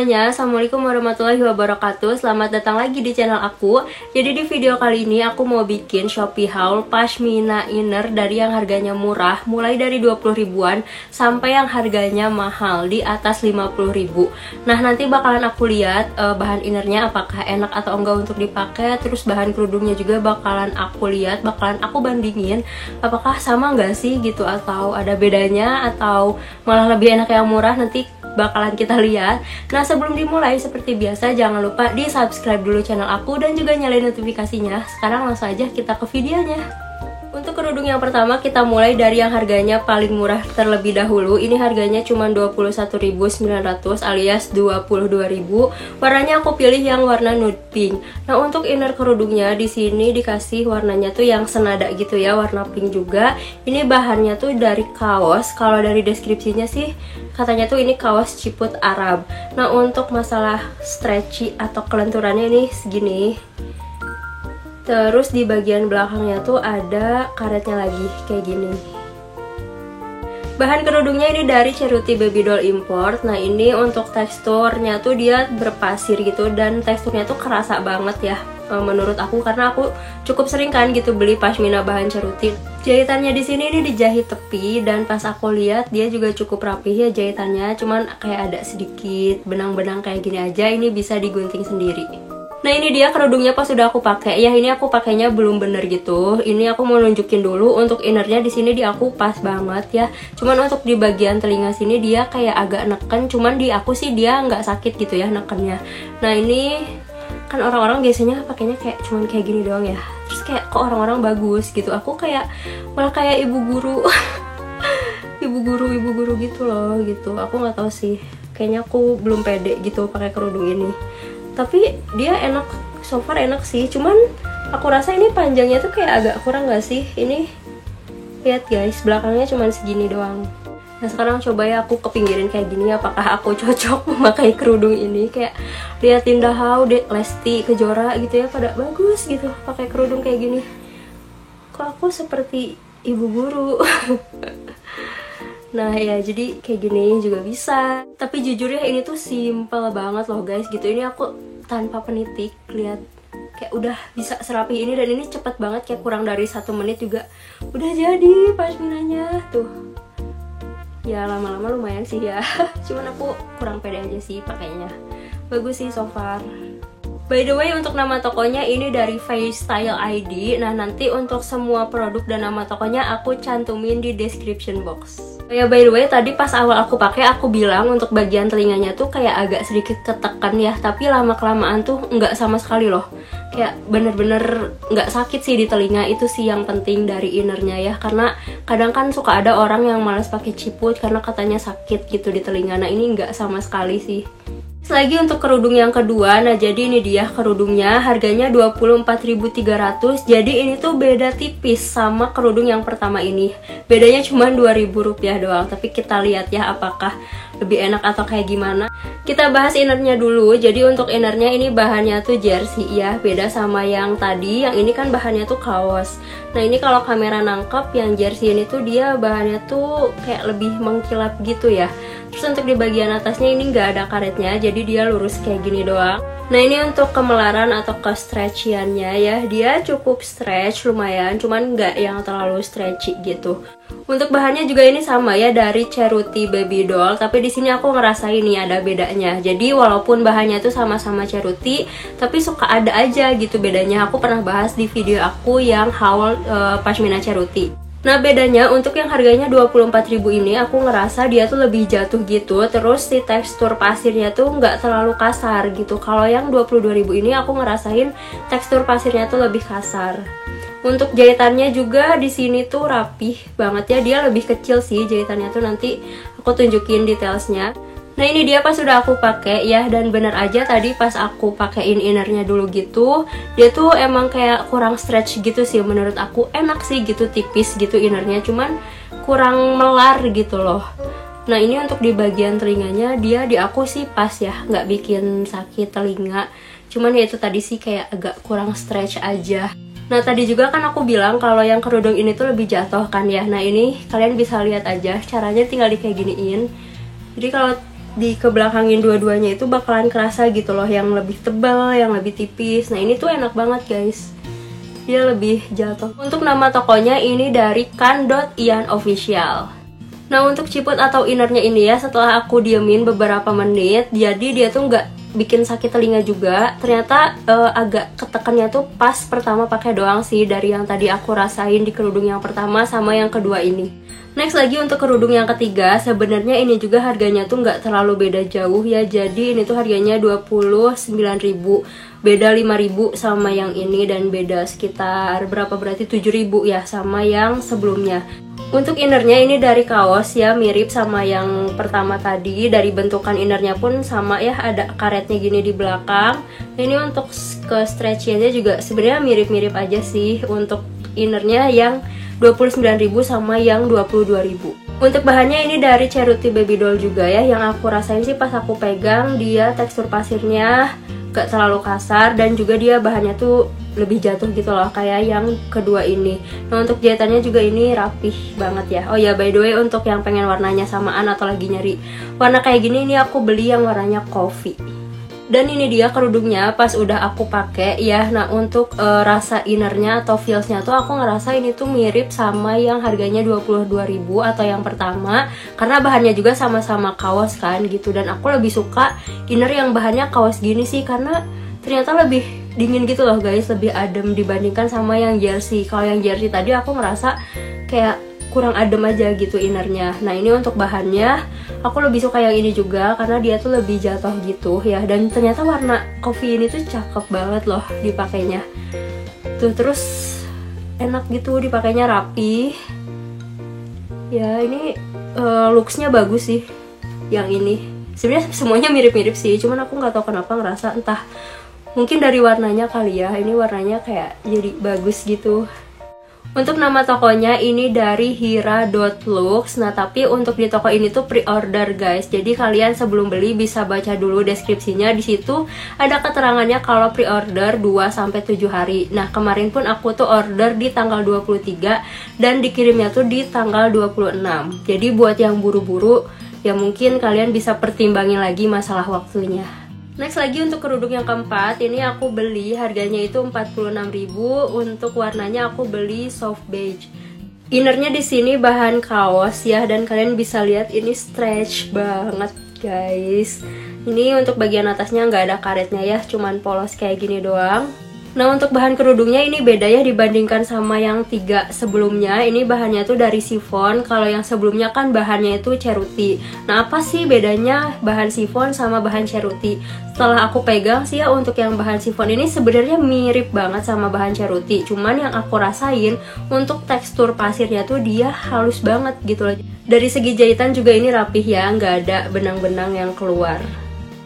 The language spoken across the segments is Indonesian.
semuanya, assalamualaikum warahmatullahi wabarakatuh. Selamat datang lagi di channel aku. Jadi di video kali ini aku mau bikin Shopee haul pashmina inner dari yang harganya murah, mulai dari 20 ribuan sampai yang harganya mahal di atas 50 ribu. Nah, nanti bakalan aku lihat bahan innernya apakah enak atau enggak untuk dipakai. Terus bahan kerudungnya juga bakalan aku lihat, bakalan aku bandingin apakah sama enggak sih gitu, atau ada bedanya, atau malah lebih enak yang murah. Nanti bakalan kita lihat. Nah, sebelum dimulai seperti biasa jangan lupa di subscribe dulu channel aku dan juga nyalain notifikasinya. Sekarang langsung aja kita ke videonya. Untuk kerudung yang pertama kita mulai dari yang harganya paling murah terlebih dahulu. Ini harganya cuma 21.900 alias 22.000. Warnanya aku pilih yang warna nude pink. Nah, untuk inner kerudungnya di sini dikasih warnanya tuh yang senada gitu ya, warna pink juga. Ini bahannya tuh dari kaos. Kalau dari deskripsinya sih katanya tuh ini kaos ciput Arab. Nah, untuk masalah stretchy atau kelenturannya ini segini. Terus di bagian belakangnya tuh ada karetnya lagi kayak gini. Bahan kerudungnya ini dari Ceruti Baby Doll Import. Nah, ini untuk teksturnya tuh dia berpasir gitu dan teksturnya tuh kerasa banget ya menurut aku, karena aku cukup sering kan gitu beli pashmina bahan Ceruti. Jahitannya di sini ini dijahit tepi dan pas aku lihat dia juga cukup rapih ya jahitannya. Cuman kayak ada sedikit benang-benang kayak gini aja, ini bisa digunting sendiri. Nah, ini dia kerudungnya pas sudah aku pakai. Ya, ini aku pakainya belum bener gitu. Ini aku mau nunjukin dulu untuk innernya di sini di aku pas banget ya. Cuman untuk di bagian telinga sini dia kayak agak neken. Cuman di aku sih dia nggak sakit gitu ya nekennya. Nah, ini kan orang-orang biasanya pakainya kayak cuman kayak gini doang ya. Terus kayak kok orang-orang bagus gitu. Aku kayak malah kayak ibu guru, ibu guru gitu loh gitu. Aku nggak tahu sih. Kayaknya aku belum pede gitu pakai kerudung ini. Tapi dia enak, so far enak sih. Cuman aku rasa ini panjangnya tuh kayak agak kurang gak sih? Ini lihat guys, belakangnya cuman segini doang. Nah, sekarang coba ya aku kepinggirin kayak gini, apakah aku cocok memakai kerudung ini. Kayak liatin Dahau, Lesti, Kejora gitu ya, pada bagus gitu pakai kerudung kayak gini. Kok aku seperti ibu guru. Nah ya, jadi kayak gini juga bisa. Tapi jujur ya ini tuh simple banget loh guys gitu. Ini aku tanpa penitik, lihat kayak udah bisa serapi ini. Dan ini cepet banget, kayak kurang dari 1 menit juga udah jadi pashminanya tuh. Ya lama-lama lumayan sih ya. Cuman aku kurang pede aja sih pakainya. Bagus sih so far. By the way, untuk nama tokonya ini dari Face Style ID. Nah, nanti untuk semua produk dan nama tokonya aku cantumin di description box. Ya, by the way, tadi pas awal aku pakai aku bilang untuk bagian telinganya tuh kayak agak sedikit ketekan ya, tapi lama-kelamaan tuh nggak sama sekali loh. Kayak bener-bener nggak sakit sih di telinga. Itu sih yang penting dari innernya ya, karena kadang kan suka ada orang yang malas pakai ciput karena katanya sakit gitu di telinga. Nah, ini nggak sama sekali sih. Lagi untuk kerudung yang kedua. Nah, jadi ini dia kerudungnya, harganya 24.300. Jadi ini tuh beda tipis sama kerudung yang pertama ini. Bedanya cuma 2.000 rupiah doang. Tapi kita lihat ya apakah lebih enak atau kayak gimana. Kita bahas innernya dulu. Jadi untuk innernya ini bahannya tuh jersey ya, beda sama yang tadi. Yang ini kan bahannya tuh kaos. Nah, ini kalau kamera nangkep yang jersey ini tuh dia bahannya tuh kayak lebih mengkilap gitu ya. Terus untuk di bagian atasnya ini nggak ada karetnya, jadi dia lurus kayak gini doang. Nah, ini untuk kemelaran atau ke-stretchy-annya ya, dia cukup stretch lumayan, cuman nggak yang terlalu stretchy gitu. Untuk bahannya juga ini sama ya, dari Ceruti Baby Doll, tapi di sini aku ngerasain nih ada bedanya. Jadi walaupun bahannya tuh sama-sama Ceruti, tapi suka ada aja gitu bedanya. Aku pernah bahas di video aku yang haul pashmina Ceruti. Nah, bedanya untuk yang harganya 24.000 ini aku ngerasa dia tuh lebih jatuh gitu. Terus si tekstur pasirnya tuh nggak terlalu kasar gitu. Kalau yang 22.000 ini aku ngerasain tekstur pasirnya tuh lebih kasar. Untuk jahitannya juga di sini tuh rapih banget ya. Dia lebih kecil sih jahitannya tuh, nanti aku tunjukin detailsnya. Nah, ini dia pas sudah aku pakai ya, dan bener aja tadi pas aku pakein innernya dulu gitu, dia tuh emang kayak kurang stretch gitu sih menurut aku. Enak sih gitu, tipis gitu innernya, cuman kurang melar gitu loh. Nah, ini untuk di bagian telinganya dia di aku sih pas ya, nggak bikin sakit telinga. Cuman ya itu tadi sih kayak agak kurang stretch aja. Nah, tadi juga kan aku bilang kalau yang kerudung ini tuh lebih jatuh kan ya. Nah, ini kalian bisa lihat aja caranya, tinggal di kayak giniin. Jadi kalau di kebelakangin dua-duanya itu bakalan kerasa gitu loh, yang lebih tebal, yang lebih tipis. Nah ini tuh enak banget guys, dia lebih jatuh. Untuk nama tokonya ini dari Kan.ian Official. Nah untuk ciput atau innernya ini ya, setelah aku diemin beberapa menit, jadi dia tuh nggak bikin sakit telinga juga. Ternyata agak ketekannya tuh pas pertama pakai doang sih, dari yang tadi aku rasain di kerudung yang pertama sama yang kedua ini. Next lagi untuk kerudung yang ketiga, sebenarnya ini juga harganya tuh nggak terlalu beda jauh ya. Jadi ini tuh harganya 29.000, beda 5.000 sama yang ini, dan beda sekitar berapa, berarti 7.000 ya sama yang sebelumnya. Untuk innernya ini dari kaos ya, mirip sama yang pertama tadi. Dari bentukan innernya pun sama ya, ada karetnya gini di belakang. Ini untuk ke stretch-nya juga sebenarnya mirip-mirip aja sih. Untuk innernya yang 29.000 sama yang 22.000. Untuk bahannya ini dari Ceruti Baby Doll juga ya. Yang aku rasain sih pas aku pegang, dia tekstur pasirnya gak terlalu kasar, dan juga dia bahannya tuh lebih jatuh gitu loh kayak yang kedua ini. Nah untuk jahitannya juga ini rapih banget ya. Oh ya by the way, untuk yang pengen warnanya samaan atau lagi nyari warna kayak gini, ini aku beli yang warnanya coffee. Dan ini dia kerudungnya pas udah aku pakai ya. Nah untuk rasa innernya atau feelsnya tuh aku ngerasa ini tuh mirip sama yang harganya 22.000 atau yang pertama, karena bahannya juga sama-sama kaos kan gitu. Dan aku lebih suka inner yang bahannya kaos gini sih, karena ternyata lebih dingin gitu loh guys, lebih adem dibandingkan sama yang jersey. Kalau yang jersey tadi aku ngerasa kayak kurang adem aja gitu innernya. Nah ini untuk bahannya aku lebih suka yang ini juga, karena dia tuh lebih jatuh gitu ya. Dan ternyata warna coffee ini tuh cakep banget loh dipakainya tuh, terus enak gitu dipakainya, rapi ya. Ini looksnya bagus sih yang ini. Sebenarnya semuanya mirip-mirip sih, cuman aku nggak tahu kenapa ngerasa, entah mungkin dari warnanya kali ya, ini warnanya kayak jadi bagus gitu. Untuk nama tokonya ini dari Hira.looks. Nah tapi untuk di toko ini tuh pre-order guys, jadi kalian sebelum beli bisa baca dulu deskripsinya. Di situ ada keterangannya kalau pre-order 2-7 hari. Nah kemarin pun aku tuh order di tanggal 23 dan dikirimnya tuh di tanggal 26. Jadi buat yang buru-buru ya mungkin kalian bisa pertimbangin lagi masalah waktunya. Next lagi untuk kerudung yang keempat, ini aku beli harganya itu 46.000. Untuk warnanya aku beli soft beige. Innernya di sini bahan kaos ya, dan kalian bisa lihat ini stretch banget guys. Ini untuk bagian atasnya nggak ada karetnya ya, cuman polos kayak gini doang. Nah untuk bahan kerudungnya ini beda ya dibandingkan sama yang 3 sebelumnya. Ini bahannya tuh dari chiffon, kalau yang sebelumnya kan bahannya itu ceruti. Nah apa sih bedanya bahan chiffon sama bahan ceruti? Setelah aku pegang sih ya, untuk yang bahan chiffon ini sebenarnya mirip banget sama bahan ceruti. Cuman yang aku rasain untuk tekstur pasirnya tuh dia halus banget gitu loh. Dari segi jahitan juga ini rapih ya, nggak ada benang-benang yang keluar.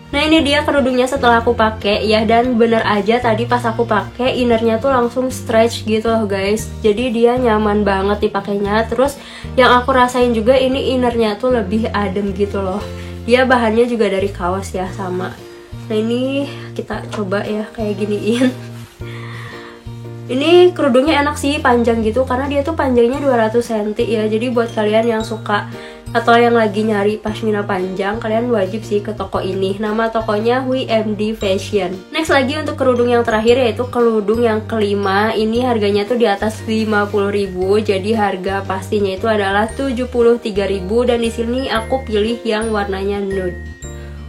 Nah ini dia kerudungnya setelah aku pakai ya, dan bener aja tadi pas aku pakai innernya tuh langsung stretch gitu loh guys. Jadi dia nyaman banget dipakainya. Terus yang aku rasain juga ini innernya tuh lebih adem gitu loh. Dia bahannya juga dari kaos ya, sama. Nah ini kita coba ya kayak giniin. Ini kerudungnya enak sih, panjang gitu, karena dia tuh panjangnya 200 cm ya. Jadi buat kalian yang suka atau yang lagi nyari pashmina panjang, kalian wajib sih ke toko ini. Nama tokonya WMD Fashion. Next lagi untuk kerudung yang terakhir, yaitu kerudung yang kelima. Ini harganya tuh di atas 50.000. Jadi harga pastinya itu adalah 73.000, dan di sini aku pilih yang warnanya nude.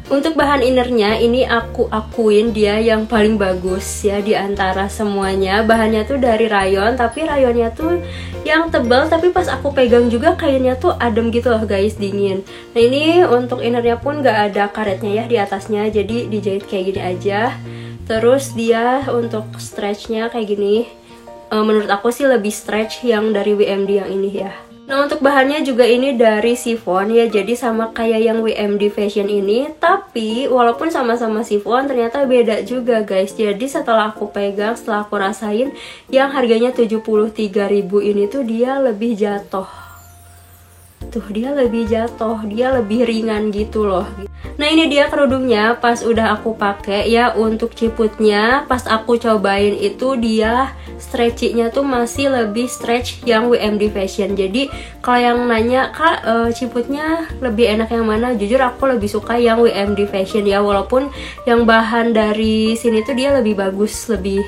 Untuk bahan innernya ini aku akuin dia yang paling bagus ya di antara semuanya. Bahannya tuh dari rayon, tapi rayonnya tuh yang tebal, tapi pas aku pegang juga kainnya tuh adem gitu loh guys, dingin. Nah ini untuk innernya pun gak ada karetnya ya di atasnya, jadi dijahit kayak gini aja. Terus dia untuk stretchnya kayak gini. Menurut aku sih lebih stretch yang dari WMD yang ini ya. Nah untuk bahannya juga ini dari chiffon ya, jadi sama kayak yang WMD Fashion ini. Tapi walaupun sama-sama chiffon, ternyata beda juga guys. Jadi setelah aku pegang, setelah aku rasain, yang harganya 73.000 ini tuh dia lebih jatuh. tuh dia lebih jatuh, dia lebih ringan gitu loh. Nah ini dia kerudungnya pas udah aku pakai ya. Untuk ciputnya pas aku cobain itu dia stretchy-nya tuh masih lebih stretch yang WMD Fashion. Jadi kalau yang nanya kak ciputnya lebih enak yang mana, jujur aku lebih suka yang WMD Fashion ya. Walaupun yang bahan dari sini tuh dia lebih bagus, lebih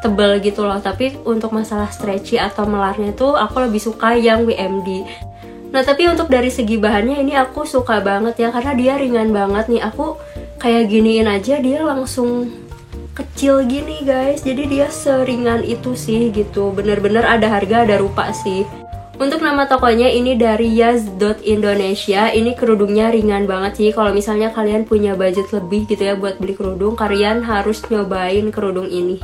tebal gitu loh, tapi untuk masalah stretchy atau melarnya tuh aku lebih suka yang WMD. Nah tapi untuk dari segi bahannya ini aku suka banget ya, karena dia ringan banget nih. Aku kayak giniin aja dia langsung kecil gini guys, jadi dia seringan itu sih gitu. Bener-bener ada harga ada rupa sih. Untuk nama tokonya ini dari Yas.Indonesia. Ini kerudungnya ringan banget sih. Kalau misalnya kalian punya budget lebih gitu ya buat beli kerudung, kalian harus nyobain kerudung ini.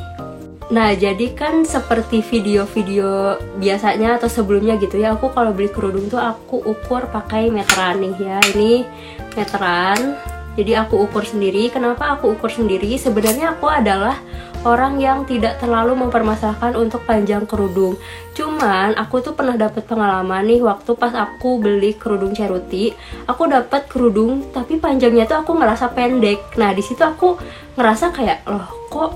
Nah jadi kan seperti video-video biasanya atau sebelumnya gitu ya, aku kalau beli kerudung tuh aku ukur pakai meteran nih ya. Ini meteran, jadi aku ukur sendiri. Kenapa aku ukur sendiri? Sebenarnya aku adalah orang yang tidak terlalu mempermasalahkan untuk panjang kerudung. Cuman aku tuh pernah dapat pengalaman nih waktu pas aku beli kerudung Ceruti. Aku dapat kerudung tapi panjangnya tuh aku ngerasa pendek. Nah di situ aku ngerasa kayak loh kok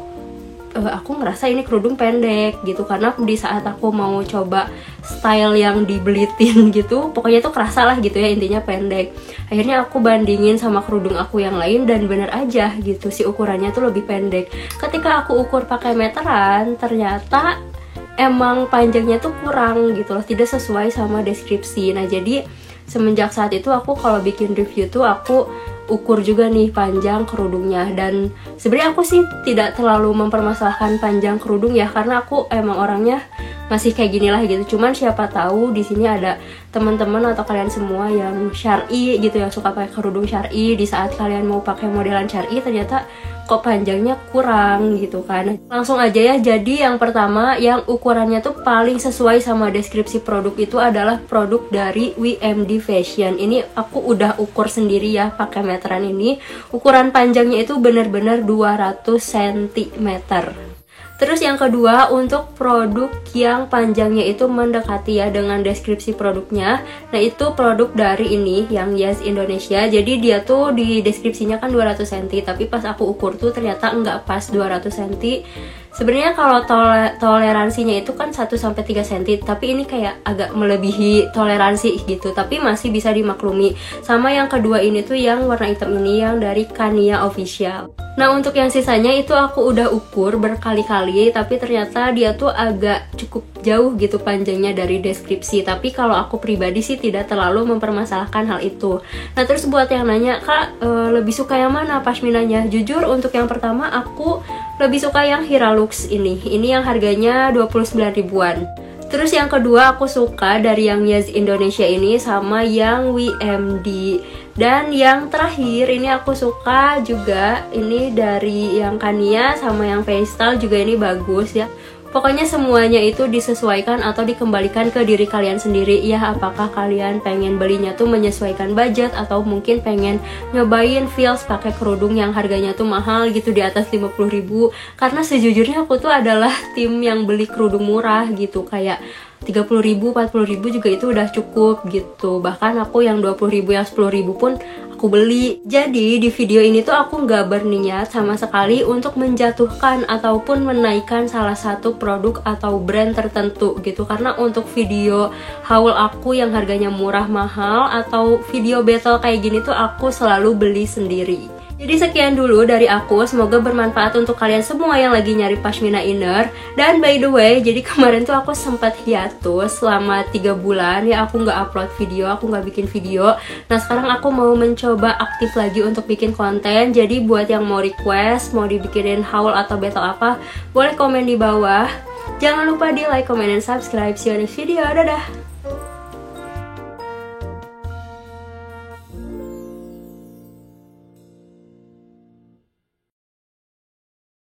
aku ngerasa ini kerudung pendek gitu, karena di saat aku mau coba style yang dibelitin gitu, pokoknya tuh kerasa lah gitu ya, intinya pendek. Akhirnya aku bandingin sama kerudung aku yang lain dan bener aja gitu, si ukurannya tuh lebih pendek. Ketika aku ukur pakai meteran, ternyata emang panjangnya tuh kurang gitu loh, tidak sesuai sama deskripsi. Nah jadi semenjak saat itu aku kalau bikin review tuh aku ukur juga nih panjang kerudungnya. Dan sebenarnya aku sih tidak terlalu mempermasalahkan panjang kerudung ya, karena aku emang orangnya masih kayak gini lah gitu. Cuman siapa tahu di sini ada teman-teman atau kalian semua yang syar'i gitu, yang suka pakai kerudung syar'i, di saat kalian mau pakai modelan syar'i ternyata kok panjangnya kurang gitu kan. Langsung aja ya, jadi yang pertama yang ukurannya tuh paling sesuai sama deskripsi produk itu adalah produk dari WMD Fashion. Ini aku udah ukur sendiri ya pakai meteran ini. Ukuran panjangnya itu bener-bener 200 cm. Terus yang kedua, untuk produk yang panjangnya itu mendekati ya dengan deskripsi produknya. Nah itu produk dari ini yang Yas Indonesia. Jadi dia tuh di deskripsinya kan 200 cm, tapi pas aku ukur tuh ternyata nggak pas 200 cm. Sebenarnya kalau toleransinya itu kan 1-3 cm, tapi ini kayak agak melebihi toleransi gitu, tapi masih bisa dimaklumi. Sama yang kedua ini tuh yang warna hitam ini yang dari Kania Official. Nah untuk yang sisanya itu aku udah ukur berkali-kali, tapi ternyata dia tuh agak cukup jauh gitu panjangnya dari deskripsi. Tapi kalau aku pribadi sih tidak terlalu mempermasalahkan hal itu. Nah terus buat yang nanya, kak lebih suka yang mana pashminanya? Jujur untuk yang pertama aku lebih suka yang Hiralux ini. Ini yang harganya 29 ribuan. Terus yang kedua aku suka dari yang Yas Indonesia ini sama yang WMD. Dan yang terakhir ini aku suka juga ini dari yang Kania sama yang Faystyle juga, ini bagus ya. Pokoknya semuanya itu disesuaikan atau dikembalikan ke diri kalian sendiri ya. Apakah kalian pengen belinya tuh menyesuaikan budget, atau mungkin pengen nyobain feels pakai kerudung yang harganya tuh mahal gitu di atas 50 ribu. Karena sejujurnya aku tuh adalah tim yang beli kerudung murah gitu, kayak 30 ribu, 40 ribu juga itu udah cukup gitu. Bahkan aku yang 20 ribu, yang 10 ribu pun aku beli. Jadi di video ini tuh aku nggak berniat sama sekali untuk menjatuhkan ataupun menaikkan salah satu produk atau brand tertentu gitu. Karena untuk video haul aku yang harganya murah mahal atau video battle kayak gini tuh aku selalu beli sendiri. Jadi sekian dulu dari aku, semoga bermanfaat untuk kalian semua yang lagi nyari pashmina inner. Dan by the way, jadi kemarin tuh aku sempat hiatus selama 3 bulan ya, aku nggak upload video, aku nggak bikin video. Nah sekarang aku mau mencoba aktif lagi untuk bikin konten. Jadi buat yang mau request, mau dibikinin haul atau battle apa, boleh komen di bawah. Jangan lupa di like, comment, dan subscribe. See you next video, dadah!